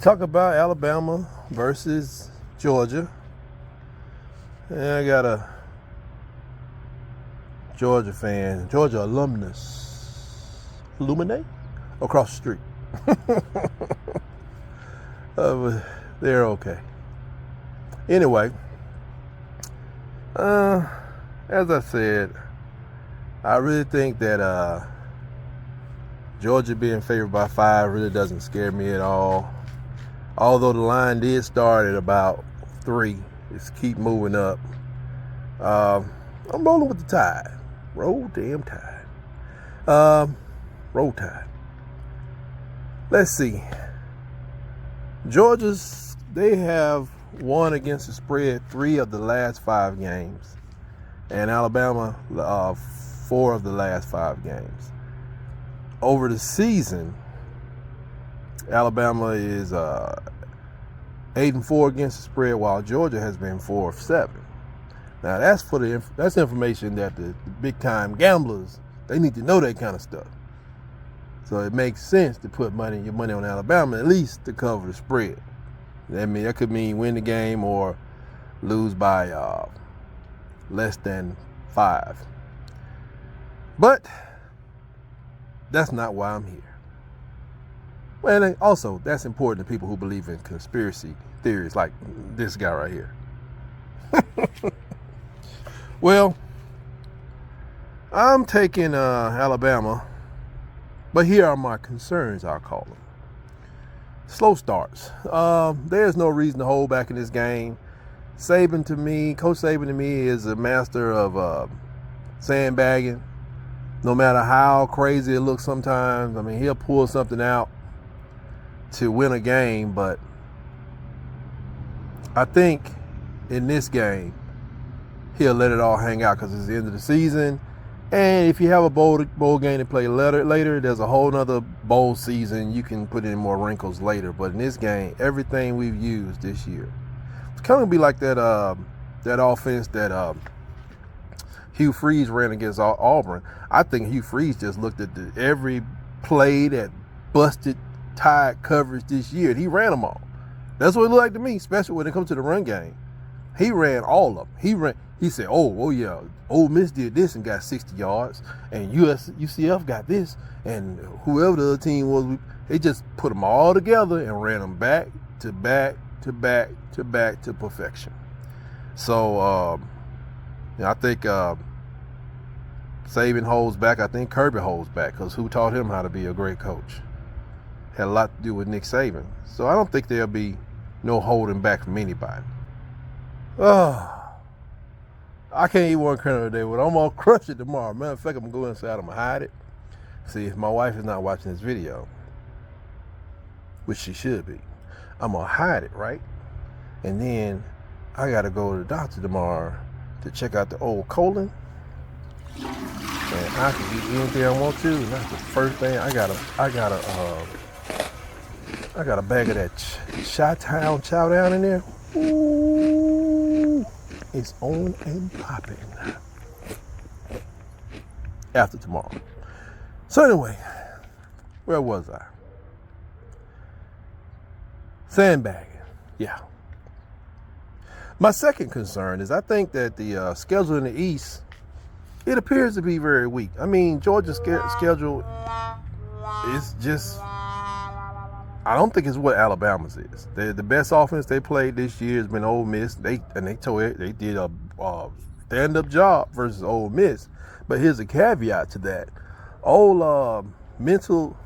Talk about Alabama versus Georgia. And I got a Georgia fan, Georgia alumni across the street. They're okay. Anyway, as I said, I really think that Georgia being favored by 5 really doesn't scare me at all. Although the line did start at about 3, it's keep moving up. I'm rolling with the Tide. Roll damn Tide. Roll Tide. Let's see. They have won against the spread 3 of the last 5 games, and Alabama 4 of the last 5 games. Over the season, Alabama is 8-4 against the spread, while Georgia has been 4 of 7. Now that's information that the big time gamblers, they need to know that kind of stuff. So it makes sense to put your money on Alabama at least to cover the spread. That could mean win the game or lose by less than 5. But that's not why I'm here. And also, that's important to people who believe in conspiracy theories like this guy right here. Well, I'm taking Alabama, but here are my concerns, I'll call them. Slow starts. There's no reason to hold back in this game. Coach Saban to me is a master of sandbagging. No matter how crazy it looks sometimes, I mean, he'll pull something out to win a game, but I think in this game, he'll let it all hang out because it's the end of the season. And if you have a bowl game to play later, there's a whole nother bowl season. You can put in more wrinkles later. But in this game, everything we've used this year, it's kind of be like that offense that Hugh Freeze ran against Auburn. I think Hugh Freeze just looked at every play that busted Tide coverage this year, and he ran them all. That's what it looked like to me, especially when it comes to the run game. He ran all of them. He said, oh yeah, Ole Miss did this and got 60 yards, and UCF got this, and whoever the other team was, they just put them all together and ran them back to back to back to back to perfection. So I think Saban holds back. I think Kirby holds back, because who taught him how to be a great coach? Had a lot to do with Nick Saban. So I don't think there'll be no holding back from anybody. I can't eat one kernel today, but I'm going to crush it tomorrow. Matter of fact, I'm going to go inside, I'm going to hide it. See, if my wife is not watching this video, which she should be, I'm going to hide it, right? And then I got to go to the doctor tomorrow to check out the old colon. And I can eat anything I want to, and that's the first thing. I got a bag of that Chi-Town chow down in there. Ooh, it's on and popping after tomorrow. So anyway, where was I? Sandbagging, yeah. My second concern is I think that the schedule in the East, it appears to be very weak. I mean, Georgia's schedule is just, I don't think it's what Alabama's is. The best offense they played this year has been Ole Miss. They did a stand-up job versus Ole Miss. But here's a caveat to that: mentally,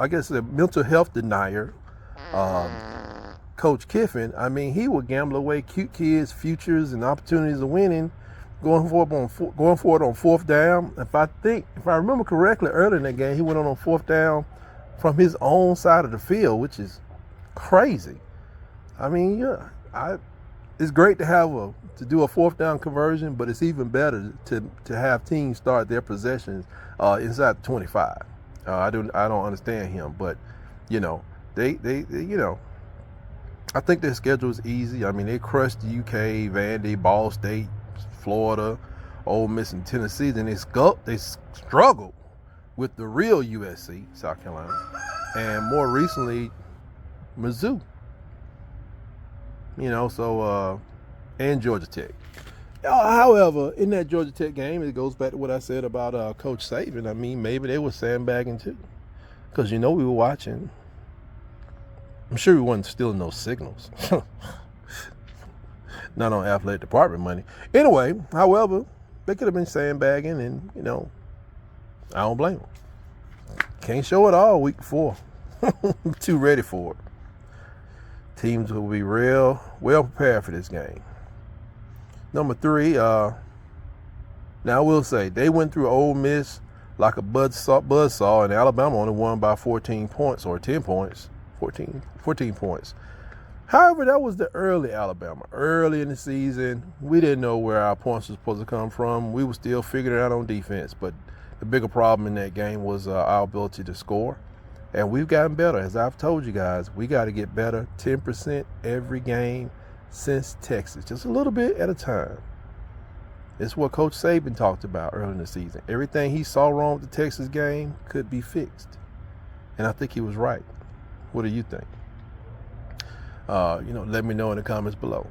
I guess a mental health denier, Coach Kiffin. I mean, he would gamble away cute kids' futures and opportunities of winning, going for it on 4th down. If I remember correctly, earlier in that game, he went on 4th down from his own side of the field, which is crazy. I mean, it's great to do a 4th down conversion, but it's even better to have teams start their possessions inside the 25. I don't understand him, but they I think their schedule is easy. I mean, they crushed the UK, Vandy, Ball State, Florida, Ole Miss, and Tennessee. Then they struggled with the real USC, South Carolina, and more recently, Mizzou. And Georgia Tech. However, in that Georgia Tech game, it goes back to what I said about Coach Saban. I mean, maybe they were sandbagging too. Because, we were watching. I'm sure we wasn't stealing those signals. Not on athletic department money. Anyway, however, they could have been sandbagging and, I don't blame them. Can't show it all week 4. Too ready for it. Teams will be real well prepared for this game. Number 3, now I will say, they went through Ole Miss like a buzzsaw, and Alabama only won by 14 points or 10 points, 14 points. However, that was the early Alabama. Early in the season, we didn't know where our points were supposed to come from. We were still figuring it out on defense, but the bigger problem in that game was our ability to score. And we've gotten better. As I've told you guys, we got to get better 10% every game since Texas, just a little bit at a time. It's what Coach Saban talked about early in the season. Everything he saw wrong with the Texas game could be fixed. And I think he was right. What do you think? Let me know in the comments below.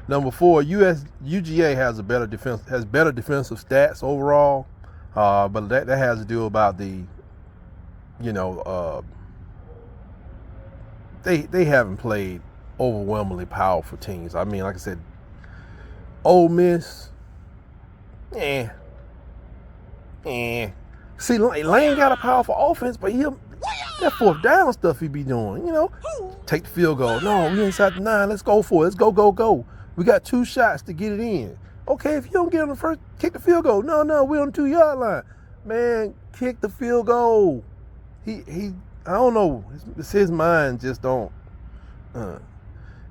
Number 4, UGA has better defensive stats overall, but that has to do about the, they haven't played overwhelmingly powerful teams. I mean, like I said, Ole Miss, See, Lane got a powerful offense, but that fourth down stuff he be doing, take the field goal. No, we inside the 9. Let's go for it. Let's go. We got 2 shots to get it in. Okay, if you don't get on the first, kick the field goal. No, we're on the 2-yard line. Man, kick the field goal. He I don't know. It's his mind just don't.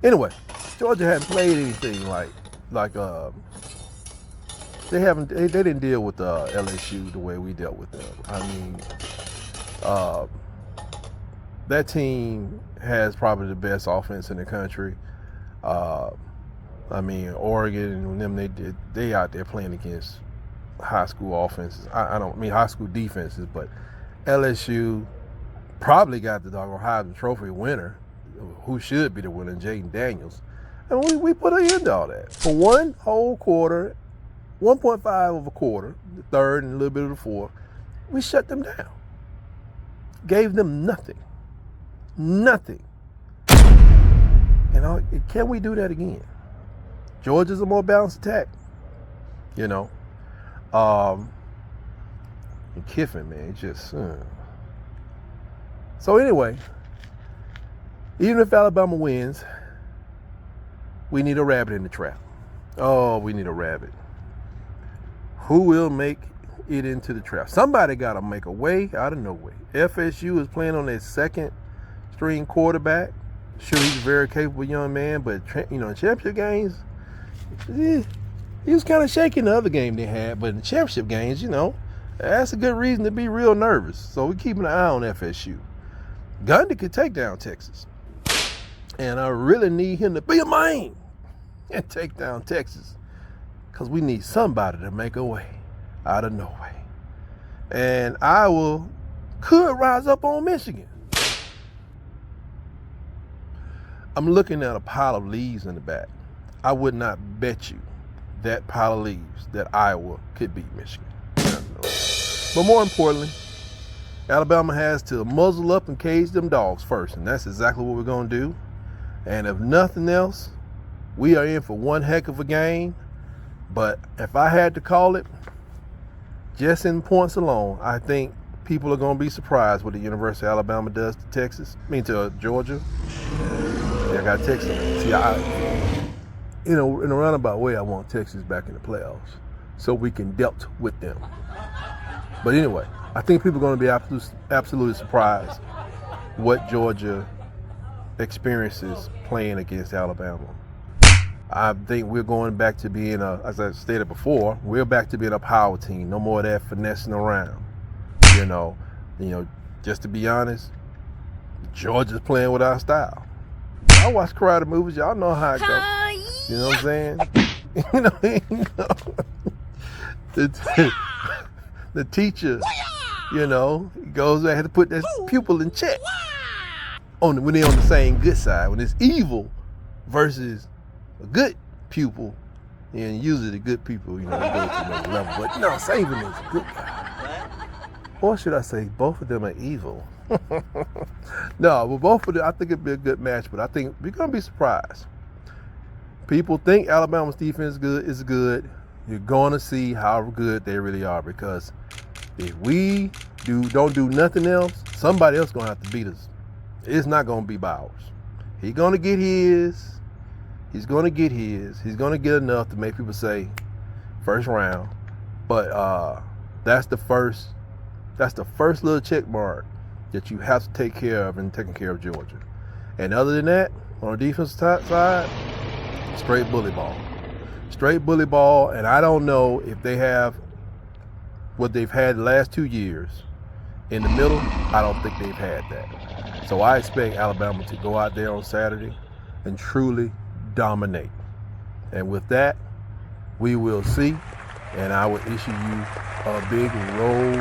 Anyway, Georgia hadn't played anything like they didn't deal with LSU the way we dealt with them. I mean, that team has probably the best offense in the country. Oregon and them, they out there playing against high school offenses. I don't mean high school defenses, but LSU probably got the doggone Heisman Trophy winner, who should be the winner, Jaden Daniels. And we put an end to all that. For one whole quarter, 1.5 of a quarter, the third and a little bit of the fourth, we shut them down. Gave them nothing. Nothing. Can we do that again? Georgia's a more balanced attack. And Kiffin, man, just... So anyway, even if Alabama wins, we need a rabbit in the trap. Oh, we need a rabbit. Who will make it into the trap? Somebody got to make a way out of no way. FSU is playing on their second string quarterback. Sure, he's a very capable young man, but in championship games, he was kind of shaking the other game they had. But in the championship games, that's a good reason to be real nervous. So we're keeping an eye on FSU. Gundy could take down Texas. And I really need him to be a man and take down Texas, because we need somebody to make a way out of no way. And Iowa could rise up on Michigan. I'm looking at a pile of leaves in the back. I would not bet you that pile of leaves that Iowa could beat Michigan. But more importantly, Alabama has to muzzle up and cage them dogs first, and that's exactly what we're going to do. And if nothing else, we are in for one heck of a game. But if I had to call it, just in points alone, I think people are going to be surprised what the University of Alabama does to to Georgia. Yeah, I got Texas. See, in a roundabout way, I want Texas back in the playoffs so we can deal with them. But anyway, I think people are going to be absolutely surprised what Georgia experiences playing against Alabama. I think we're going back to being as I stated before, we're back to being a power team. No more of that finessing around. Just to be honest, Georgia's playing with our style. I watch karate movies, y'all know how it goes. You know what I'm saying? the teacher, you know, goes there, had to put that pupil in check when they're on the same good side. When it's evil versus a good pupil, and usually the good people, you know, they go to another level. But no, Saban is a good guy. Or should I say, both of them are evil. No, but both of them, I think it'd be a good match, but I think we're going to be surprised. People think Alabama's defense is good. You're going to see how good they really are, because if we don't do nothing else, somebody else going to have to beat us. It's not going to be Bowers. He's going to get his. He's going to get his. He's going to get enough to make people say first round. But that's the first little check mark that you have to take care of in taking care of Georgia. And other than that, on the defensive side, straight bully ball. Straight bully ball, and I don't know if they have what they've had the last 2 years in the middle. I don't think they've had that. So I expect Alabama to go out there on Saturday and truly dominate. And with that, we will see, and I will issue you a big roll